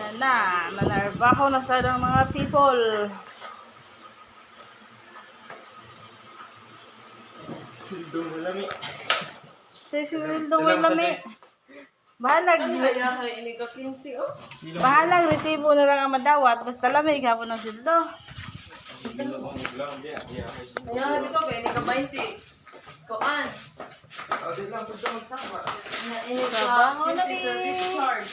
Ayan na, manarbaho na sa ng mga people. Sildong lami. Siswildong may lami. Bahalag, bahalag, resibo na lang ang madawat. Basta lamig ka po ng sildo. Ayaw, hindi ko, pwede ka 20. Kuan. Hindi lang, pwede magsama. Nainit Trabaho ka. na Service din. charge.